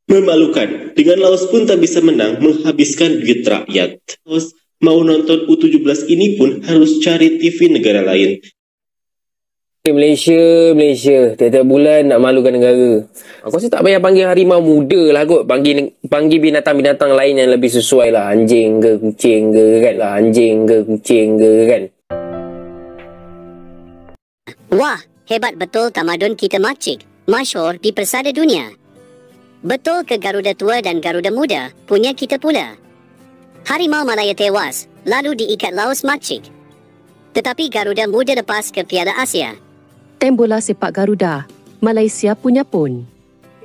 Memalukan, dengan Laos pun tak bisa menang menghabiskan duit rakyat. Laos mau nonton U17 ini pun harus cari TV negara lain. Malaysia, tiap-tiap bulan nak malukan negara. Aku rasa tak payah panggil harimau muda lah kot. Panggil binatang-binatang lain yang lebih sesuai lah. Anjing ke kucing ke kan lah. Anjing ke kucing ke kan. Wah, hebat betul tamadun kita makcik. Masyhur di persada dunia. Betul ke Garuda Tua dan Garuda Muda punya kita pula. Harimau Malaya tewas, lalu diikat Laos makcik. Tetapi Garuda Muda lepas ke Piala Asia. Tim bola sepak Garuda, Malaysia punya pun.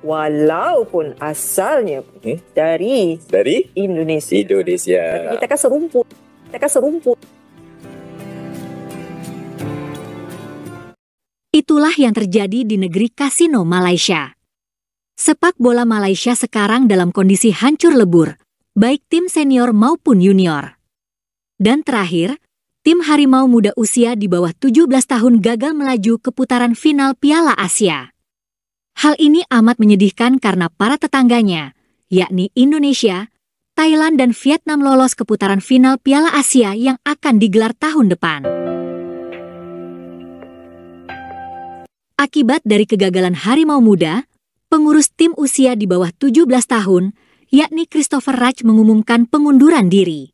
Walaupun asalnya dari Indonesia. Tapi kita kan serumput. Itulah yang terjadi di negeri kasino Malaysia. Sepak bola Malaysia sekarang dalam kondisi hancur lebur, baik tim senior maupun junior. Dan terakhir, tim Harimau Muda usia di bawah 17 tahun gagal melaju ke putaran final Piala Asia. Hal ini amat menyedihkan karena para tetangganya, yakni Indonesia, Thailand dan Vietnam lolos ke putaran final Piala Asia yang akan digelar tahun depan. Akibat dari kegagalan Harimau Muda, pengurus tim usia di bawah 17 tahun, yakni Christopher Raj mengumumkan pengunduran diri.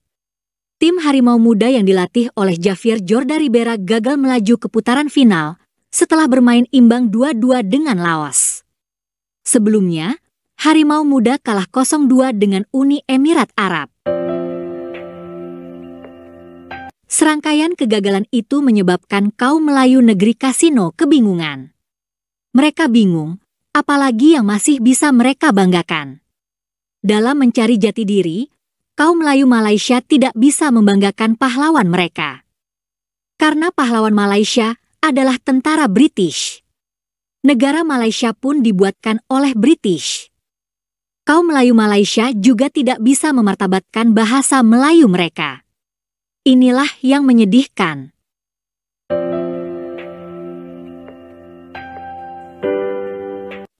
Tim Harimau Muda yang dilatih oleh Javier Jorda Ribera gagal melaju ke putaran final setelah bermain imbang 2-2 dengan Laos. Sebelumnya, Harimau Muda kalah 0-2 dengan Uni Emirat Arab. Serangkaian kegagalan itu menyebabkan kaum Melayu negeri kasino kebingungan. Mereka bingung, apalagi yang masih bisa mereka banggakan. Dalam mencari jati diri, kaum Melayu Malaysia tidak bisa membanggakan pahlawan mereka. Karena pahlawan Malaysia adalah tentara British. Negara Malaysia pun dibuatkan oleh British. Kaum Melayu Malaysia juga tidak bisa memartabatkan bahasa Melayu mereka. Inilah yang menyedihkan.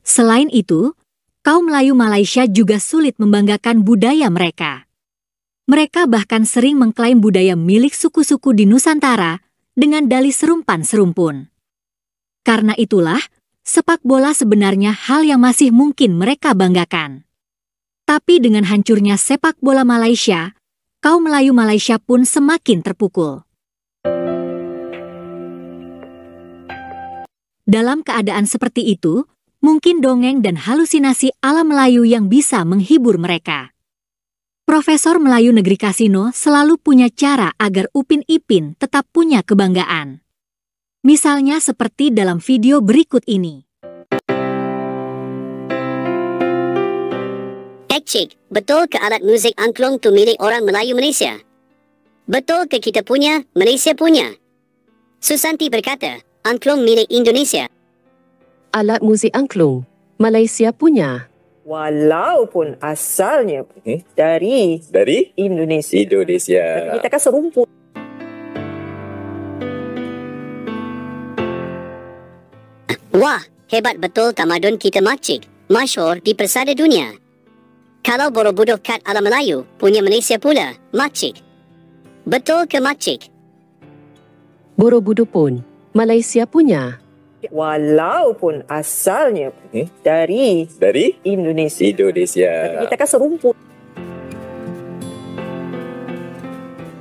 Selain itu, kaum Melayu Malaysia juga sulit membanggakan budaya mereka. Mereka bahkan sering mengklaim budaya milik suku-suku di Nusantara dengan dalih serumpan-serumpun. Karena itulah, sepak bola sebenarnya hal yang masih mungkin mereka banggakan. Tapi dengan hancurnya sepak bola Malaysia, kaum Melayu Malaysia pun semakin terpukul. Dalam keadaan seperti itu, mungkin dongeng dan halusinasi ala Melayu yang bisa menghibur mereka. Profesor Melayu Negeri Kasino selalu punya cara agar Upin Ipin tetap punya kebanggaan. Misalnya seperti dalam video berikut ini. Cik, betul ke alat muzik angklung tu milik orang Melayu Malaysia? Betul ke kita punya, Malaysia punya? Susanti berkata, angklung milik Indonesia. Alat muzik angklung, Malaysia punya. Walaupun asalnya dari Indonesia. Tapi kita kan serumput. Wah, hebat betul tamadun kita makcik. Masyhur di persada dunia. Kalau Borobudur kat ala Melayu, punya Malaysia pula, makcik. Betul ke makcik? Borobudur pun, Malaysia punya. Walaupun asalnya dari Indonesia. Tapi kita kan serumput.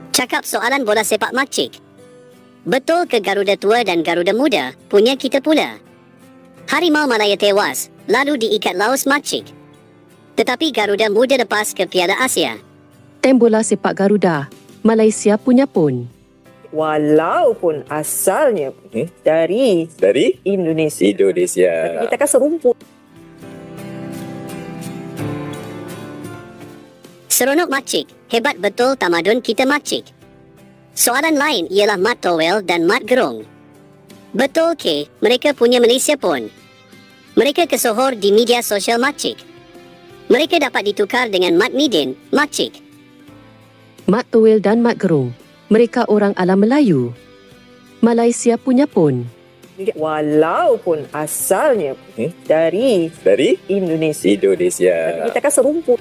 Cakap soalan bola sepak makcik. Betul ke Garuda Tua dan Garuda Muda punya kita pula? Harimau Malaya tewas, lalu diikat Laos makcik. Tetapi Garuda Muda lepas ke Piala Asia. Tim bola sepak Garuda, Malaysia punya pun. Walaupun asalnya dari Indonesia. Tapi kita kan serumput. Seronok makcik, hebat betul tamadun kita makcik. Soalan lain ialah mat towel dan mat gerung. Betul ke mereka punya Malaysia pun? Mereka kesohor di media sosial makcik. Mereka dapat ditukar dengan mat midin, makcik. Mat towel dan mat gerung, mereka orang ala Melayu. Malaysia punya pun. Walaupun asalnya dari Indonesia. Kita kan serumpun.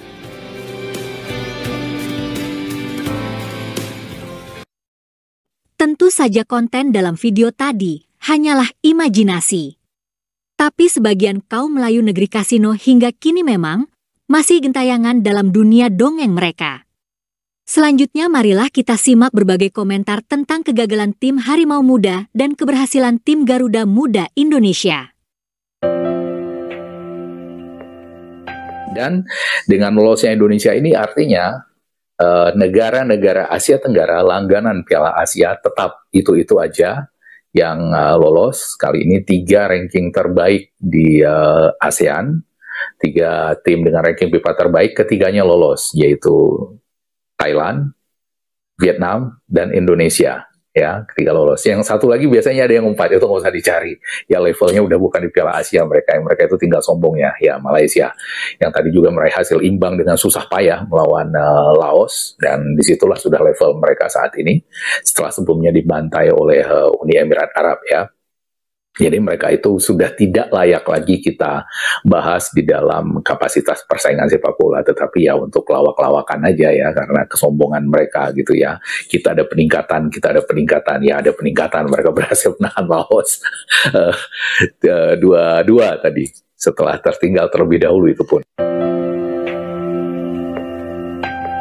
Tentu saja konten dalam video tadi hanyalah imajinasi. Tapi sebagian kaum Melayu negeri Kasino hingga kini memang masih gentayangan dalam dunia dongeng mereka. Selanjutnya marilah kita simak berbagai komentar tentang kegagalan tim Harimau Muda dan keberhasilan tim Garuda Muda Indonesia. Dan dengan lolosnya Indonesia ini artinya negara-negara Asia Tenggara langganan Piala Asia tetap itu-itu aja yang lolos. Kali ini 3 ranking terbaik di ASEAN, 3 tim dengan ranking FIFA terbaik, ketiganya lolos, yaitu Thailand, Vietnam, dan Indonesia. Ya, ketiga lolos. Yang satu lagi biasanya ada yang 4, itu nggak usah dicari. Ya levelnya udah bukan di Piala Asia mereka. Mereka itu tinggal sombongnya, ya Malaysia. Yang tadi juga meraih hasil imbang dengan susah payah melawan Laos. Dan disitulah sudah level mereka saat ini. Setelah sebelumnya dibantai oleh Uni Emirat Arab, ya. Jadi mereka itu sudah tidak layak lagi kita bahas di dalam kapasitas persaingan sepak bola, tetapi ya untuk lawak-lawakan aja ya, karena kesombongan mereka gitu ya. Kita ada peningkatan, ya ada peningkatan. Mereka berhasil menahan Laos 2-2 tadi, setelah tertinggal terlebih dahulu itu pun.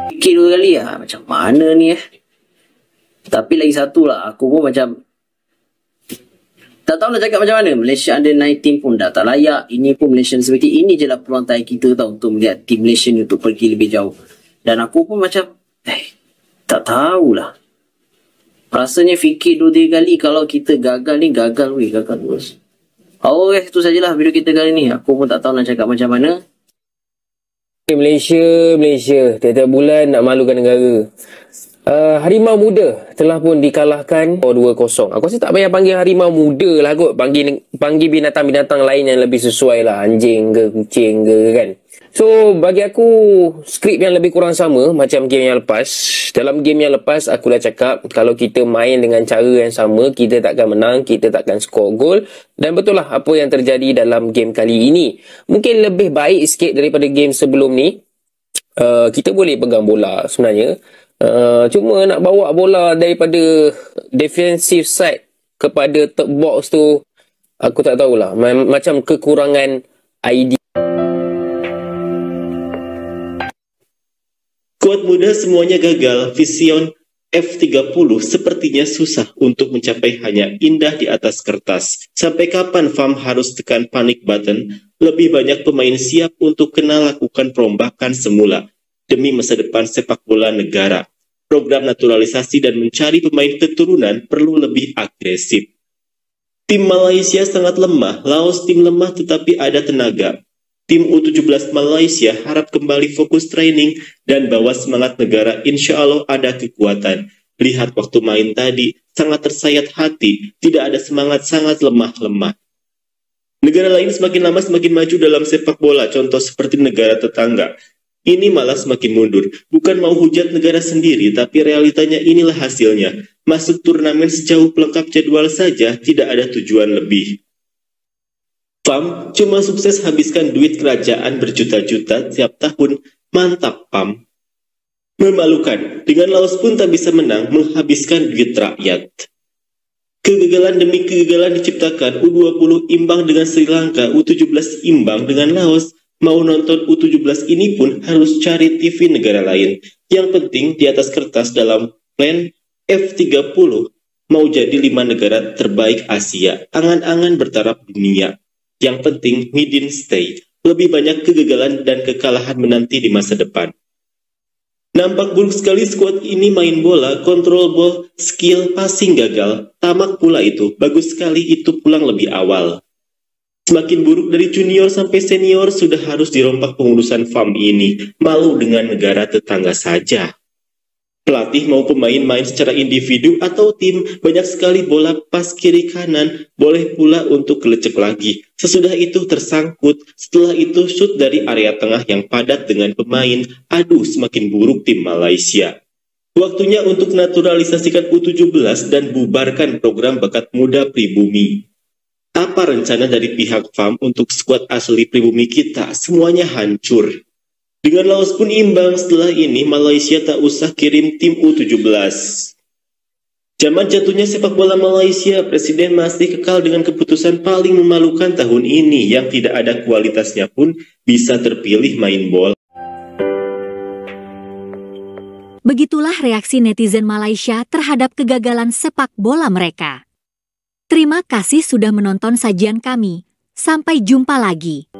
Fikir 2 kali ya, macam mana ni Tapi lagi satu lah, aku pun macam tak tahu nak cakap macam mana. Malaysia Under 19 pun dah tak layak. Ini pun Malaysia seperti ini je lah peluang kita tahu untuk melihat tim Malaysia ni untuk pergi lebih jauh. Dan aku pun macam tak tahulah. Rasanya fikir 2-3 kali kalau kita gagal ni, gagal terus. Okay, itu sajalah video kita kali ni. Aku pun tak tahu nak cakap macam mana. Malaysia, tiap-tiap bulan nak malukan negara. Harimau Muda telah pun dikalahkan 2-0. Aku rasa tak payah panggil Harimau Muda lah kot. Panggil binatang-binatang lain yang lebih sesuai lah. Anjing ke, kucing ke kan. So, bagi aku, skrip yang lebih kurang sama macam game yang lepas. Dalam game yang lepas, aku dah cakap kalau kita main dengan cara yang sama, kita takkan menang, kita takkan skor gol. Dan betul lah apa yang terjadi dalam game kali ini. Mungkin lebih baik sikit daripada game sebelum ni. Kita boleh pegang bola sebenarnya. Cuma nak bawa bola daripada defensive side kepada third box tu, aku tak tahulah. Macam kekurangan idea. Skuad muda semuanya gagal. Vision F30 sepertinya susah untuk mencapai hanya indah di atas kertas. Sampai kapan FAM harus tekan panic button? Lebih banyak pemain siap untuk kena lakukan perombakan semula demi masa depan sepak bola negara. Program naturalisasi dan mencari pemain keturunan perlu lebih agresif. Tim Malaysia sangat lemah. Laos tim lemah tetapi ada tenaga. Tim U17 Malaysia harap kembali fokus training dan bawa semangat negara. Insya Allah ada kekuatan. Lihat waktu main tadi, sangat tersayat hati. Tidak ada semangat, sangat lemah. Negara lain semakin lama semakin maju dalam sepak bola. Contoh seperti negara tetangga. Ini malah semakin mundur. Bukan mau hujat negara sendiri, tapi realitanya inilah hasilnya. Masuk turnamen sejauh pelengkap jadwal saja, tidak ada tujuan lebih. FAM cuma sukses habiskan duit kerajaan berjuta-juta tiap tahun. Mantap, FAM. Memalukan, dengan Laos pun tak bisa menang, menghabiskan duit rakyat. Kegagalan demi kegagalan diciptakan. U20 imbang dengan Sri Lanka, U17 imbang dengan Laos. Mau nonton U17 ini pun harus cari TV negara lain. Yang penting di atas kertas dalam plan F30 mau jadi 5 negara terbaik Asia. Angan-angan bertaraf dunia. Yang penting midin stay. Lebih banyak kegagalan dan kekalahan menanti di masa depan. Nampak buruk sekali skuad ini main bola, kontrol ball, skill, passing gagal. Tamak pula itu, bagus sekali itu pulang lebih awal. Semakin buruk dari junior sampai senior sudah harus dirompak pengurusan FAM ini. Malu dengan negara tetangga saja. Pelatih mau pemain main secara individu atau tim, banyak sekali bola pas kiri kanan, boleh pula untuk gelecek lagi. Sesudah itu tersangkut, setelah itu shoot dari area tengah yang padat dengan pemain. Aduh, semakin buruk tim Malaysia. Waktunya untuk naturalisasikan U17 dan bubarkan program bakat muda pribumi. Apa rencana dari pihak FAM untuk skuad asli pribumi kita? Semuanya hancur. Dengan Laos pun imbang, setelah ini Malaysia tak usah kirim tim U17. Zaman jatuhnya sepak bola Malaysia, Presiden masih kekal dengan keputusan paling memalukan tahun ini yang tidak ada kualitasnya pun bisa terpilih main bola. Begitulah reaksi netizen Malaysia terhadap kegagalan sepak bola mereka. Terima kasih sudah menonton sajian kami. Sampai jumpa lagi.